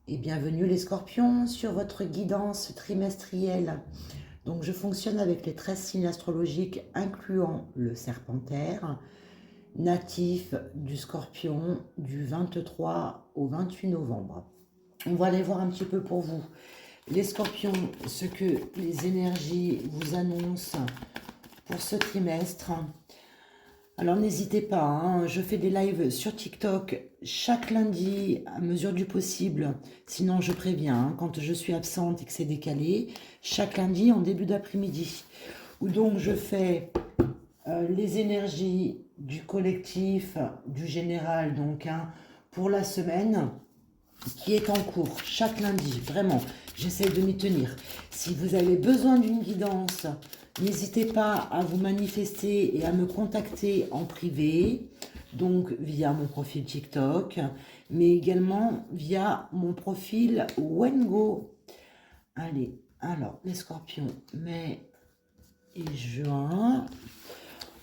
Et bienvenue les scorpions sur votre guidance trimestrielle. Donc je fonctionne avec les 13 signes astrologiques incluant le serpentaire, natif du scorpion du 23 au 28 novembre. On va aller voir un petit peu pour vous, les scorpions, ce que les énergies vous annoncent pour ce trimestre. Alors n'hésitez pas, hein, je fais des lives sur TikTok chaque lundi à mesure du possible. Sinon je préviens, hein, quand je suis absente et que c'est décalé, chaque lundi en début d'après-midi. Où donc je fais les énergies du collectif, du général, donc hein, pour la semaine qui est en cours chaque lundi, vraiment, j'essaie de m'y tenir. Si vous avez besoin d'une guidance, n'hésitez pas à vous manifester et à me contacter en privé, donc via mon profil TikTok, mais également via mon profil Wengo. Allez, alors les scorpions, mai et juin.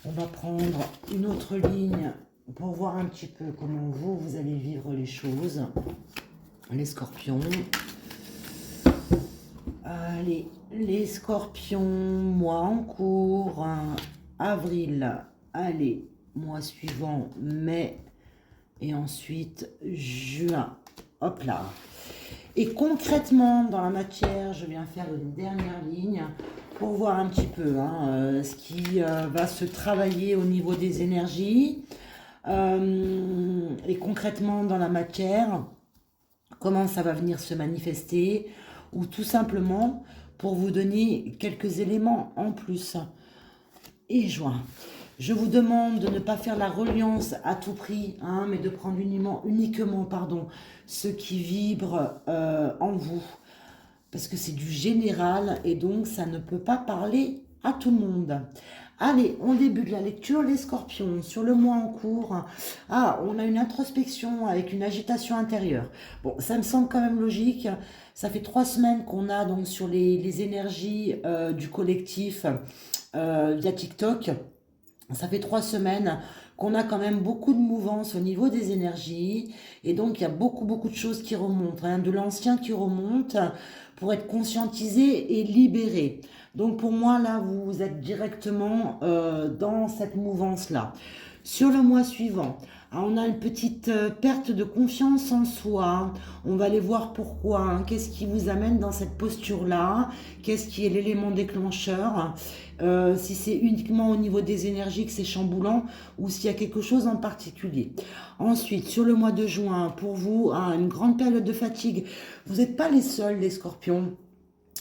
On va prendre une autre ligne pour voir un petit peu comment vous allez vivre les choses. Les scorpions. Allez, les scorpions, mois en cours, hein, avril, allez, mois suivant, mai, et ensuite juin. Hop là. Et concrètement, dans la matière, je viens faire une dernière ligne pour voir un petit peu hein, ce qui va se travailler au niveau des énergies. Et concrètement, dans la matière, comment ça va venir se manifester, ou tout simplement pour vous donner quelques éléments en plus. Et juin. Je vous demande de ne pas faire la reliance à tout prix, hein, mais de prendre uniquement ce qui vibre en vous. Parce que c'est du général et donc ça ne peut pas parler à tout le monde. Allez, on débute la lecture, les scorpions, sur le mois en cours. Ah, on a une introspection avec une agitation intérieure. Bon, ça me semble quand même logique. Ça fait 3 semaines qu'on a donc sur les énergies du collectif via TikTok. Ça fait 3 semaines qu'on a quand même beaucoup de mouvance au niveau des énergies. Et donc, il y a beaucoup de choses qui remontent, hein, de l'ancien qui remonte pour être conscientisé et libéré. Donc, pour moi, là, vous êtes directement dans cette mouvance-là. Sur le mois suivant, on a une petite perte de confiance en soi. On va aller voir pourquoi. Hein. Qu'est-ce qui vous amène dans cette posture-là? Qu'est-ce qui est l'élément déclencheur? Si c'est uniquement au niveau des énergies que c'est chamboulant ou s'il y a quelque chose en particulier. Ensuite, sur le mois de juin, pour vous, hein, une grande période de fatigue. Vous n'êtes pas les seuls, les scorpions.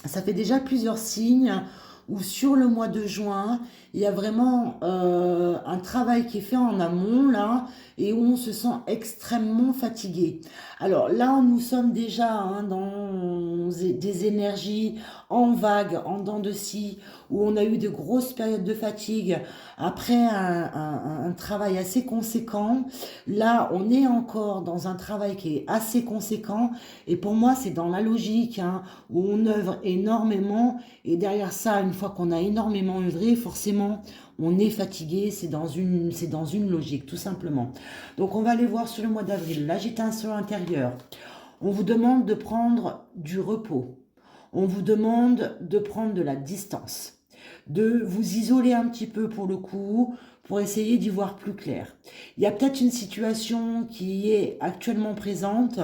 Ça fait déjà plusieurs signes où sur le mois de juin, il y a vraiment un travail qui est fait en amont là et où on se sent extrêmement fatigué. Alors là, nous sommes déjà hein, dans des énergies en vague, en dents de scie, où on a eu de grosses périodes de fatigue après un travail assez conséquent. Là, on est encore dans un travail qui est assez conséquent et pour moi, c'est dans la logique hein, où on œuvre énormément et derrière ça, une fois qu'on a énormément œuvré, forcément, on est fatigué, c'est dans une logique, tout simplement. Donc, on va aller voir sur le mois d'avril, l'agitation intérieure. On vous demande de prendre du repos. On vous demande de prendre de la distance, de vous isoler un petit peu pour le coup, pour essayer d'y voir plus clair. Il y a peut-être une situation qui est actuellement présente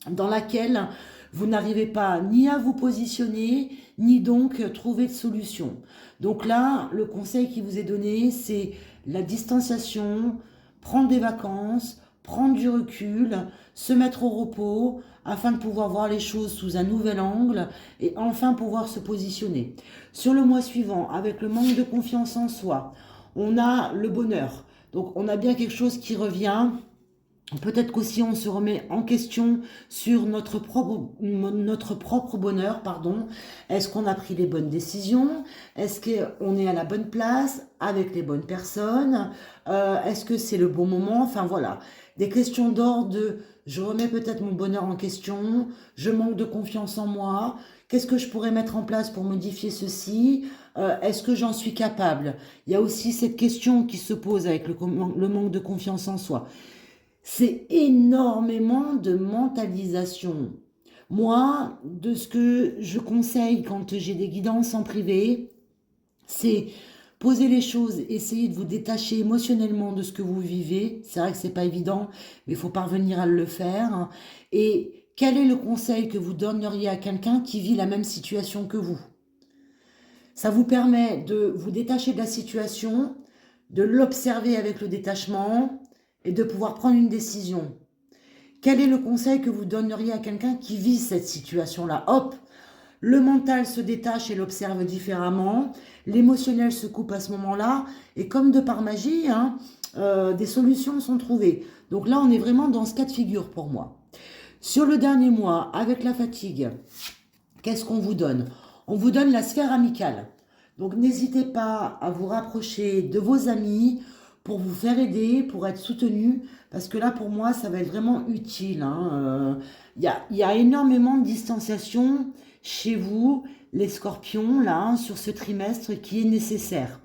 dans laquelle vous n'arrivez pas ni à vous positionner, ni donc trouver de solution. Donc là, le conseil qui vous est donné, c'est la distanciation, prendre des vacances, prendre du recul, se mettre au repos, afin de pouvoir voir les choses sous un nouvel angle et enfin pouvoir se positionner. Sur le mois suivant, avec le manque de confiance en soi, on a le bonheur. Donc on a bien quelque chose qui revient. Peut-être qu'aussi on se remet en question sur notre propre bonheur, pardon. Est-ce qu'on a pris les bonnes décisions? Est-ce qu'on est à la bonne place avec les bonnes personnes? Est-ce que c'est le bon moment? Enfin voilà, des questions d'ordre de je remets peut-être mon bonheur en question, je manque de confiance en moi, qu'est-ce que je pourrais mettre en place pour modifier ceci? Est-ce que j'en suis capable? Il y a aussi cette question qui se pose avec le manque de confiance en soi. C'est énormément de mentalisation. Moi, de ce que je conseille quand j'ai des guidances en privé, c'est poser les choses, essayer de vous détacher émotionnellement de ce que vous vivez. C'est vrai que c'est pas évident, mais il faut parvenir à le faire. Et quel est le conseil que vous donneriez à quelqu'un qui vit la même situation que vous? Ça vous permet de vous détacher de la situation, de l'observer avec le détachement et de pouvoir prendre une décision. Quel est le conseil que vous donneriez à quelqu'un qui vit cette situation-là? Hop, le mental se détache et l'observe différemment, l'émotionnel se coupe à ce moment-là, et comme de par magie, hein, des solutions sont trouvées. Donc là, on est vraiment dans ce cas de figure pour moi. Sur le dernier mois, avec la fatigue, qu'est-ce qu'on vous donne? On vous donne la sphère amicale. Donc n'hésitez pas à vous rapprocher de vos amis pour vous faire aider, pour être soutenu, parce que là, pour moi, ça va être vraiment utile, hein. Y a énormément de distanciation chez vous, les scorpions, là, sur ce trimestre qui est nécessaire.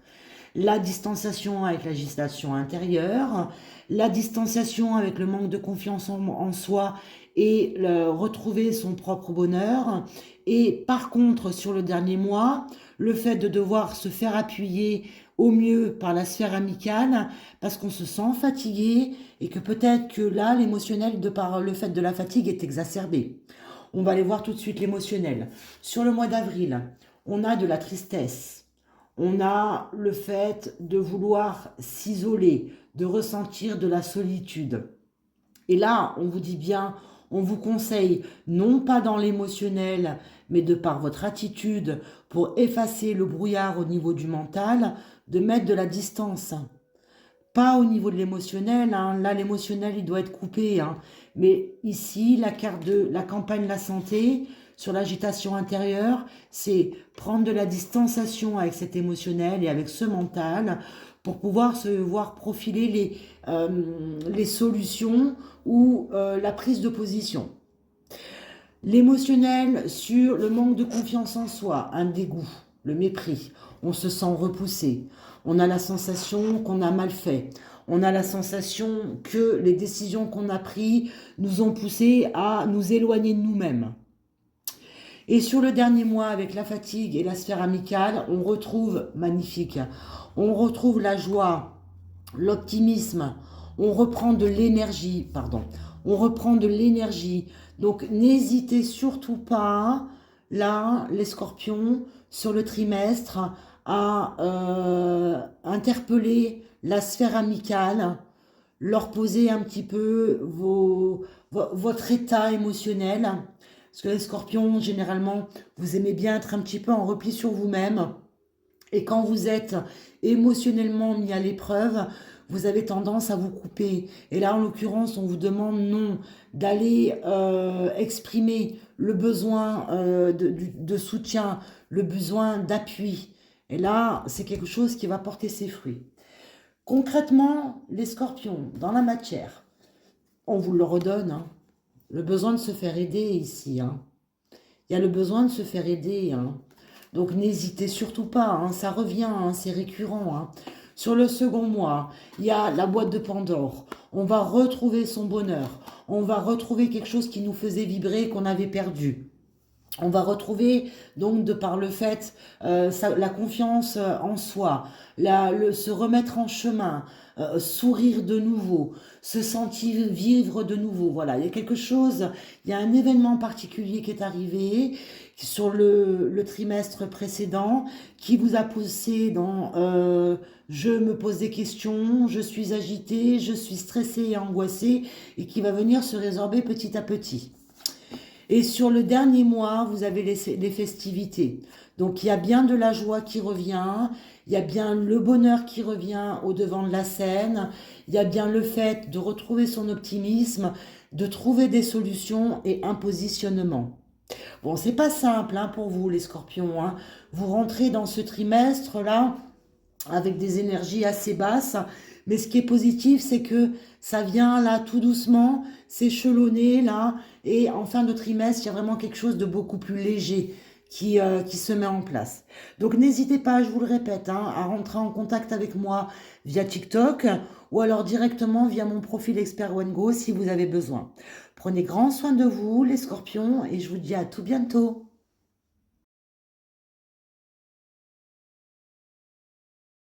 La distanciation avec la gestation intérieure, la distanciation avec le manque de confiance en soi et retrouver son propre bonheur. Et par contre, sur le dernier mois, le fait de devoir se faire appuyer au mieux par la sphère amicale parce qu'on se sent fatigué et que peut-être que là, l'émotionnel, de par le fait de la fatigue, est exacerbé. On va aller voir tout de suite l'émotionnel. Sur le mois d'avril, on a de la tristesse. On a le fait de vouloir s'isoler, de ressentir de la solitude. Et là, on vous dit bien, on vous conseille, non pas dans l'émotionnel, mais de par votre attitude, pour effacer le brouillard au niveau du mental, de mettre de la distance. Pas au niveau de l'émotionnel, hein. Là l'émotionnel il doit être coupé, hein. Mais ici la carte de la campagne de la santé sur l'agitation intérieure, c'est prendre de la distanciation avec cet émotionnel et avec ce mental pour pouvoir se voir profiler les solutions ou la prise de position. L'émotionnel sur le manque de confiance en soi, un dégoût, le mépris, on se sent repoussé, on a la sensation qu'on a mal fait, on a la sensation que les décisions qu'on a prises nous ont poussé à nous éloigner de nous-mêmes. Et sur le dernier mois, avec la fatigue et la sphère amicale, on retrouve magnifique, on retrouve la joie, l'optimisme, on reprend de l'énergie, pardon, on reprend de l'énergie. Donc n'hésitez surtout pas, là, les scorpions, sur le trimestre, à interpeller la sphère amicale, leur poser un petit peu votre état émotionnel. Parce que les scorpions, généralement, vous aimez bien être un petit peu en repli sur vous-même. Et quand vous êtes émotionnellement mis à l'épreuve, vous avez tendance à vous couper. Et là, en l'occurrence, on vous demande non, d'aller exprimer le besoin de soutien, le besoin d'appui. Et là, c'est quelque chose qui va porter ses fruits. Concrètement, les scorpions, dans la matière, on vous le redonne, hein, le besoin de se faire aider ici. Hein. Il y a le besoin de se faire aider. Hein. Donc n'hésitez surtout pas, hein, ça revient, hein, c'est récurrent. Hein. Sur le second mois, il y a la boîte de Pandore. On va retrouver son bonheur. On va retrouver quelque chose qui nous faisait vibrer, qu'on avait perdu. On va retrouver, donc, de par le fait, la confiance en soi, se remettre en chemin, sourire de nouveau, se sentir vivre de nouveau. Voilà, il y a quelque chose, il y a un événement particulier qui est arrivé sur le trimestre précédent qui vous a poussé dans je me pose des questions, je suis agitée, je suis stressée et angoissée et qui va venir se résorber petit à petit. Et sur le dernier mois, vous avez les festivités. Donc il y a bien de la joie qui revient, il y a bien le bonheur qui revient au devant de la scène, il y a bien le fait de retrouver son optimisme, de trouver des solutions et un positionnement. Bon, c'est pas simple hein, pour vous les scorpions. Hein. Vous rentrez dans ce trimestre-là avec des énergies assez basses. Mais ce qui est positif, c'est que ça vient là tout doucement, s'échelonner là. Et en fin de trimestre, il y a vraiment quelque chose de beaucoup plus léger qui se met en place. Donc n'hésitez pas, je vous le répète, hein, à rentrer en contact avec moi via TikTok ou alors directement via mon profil Expert Wengo si vous avez besoin. Prenez grand soin de vous, les scorpions, et je vous dis à tout bientôt.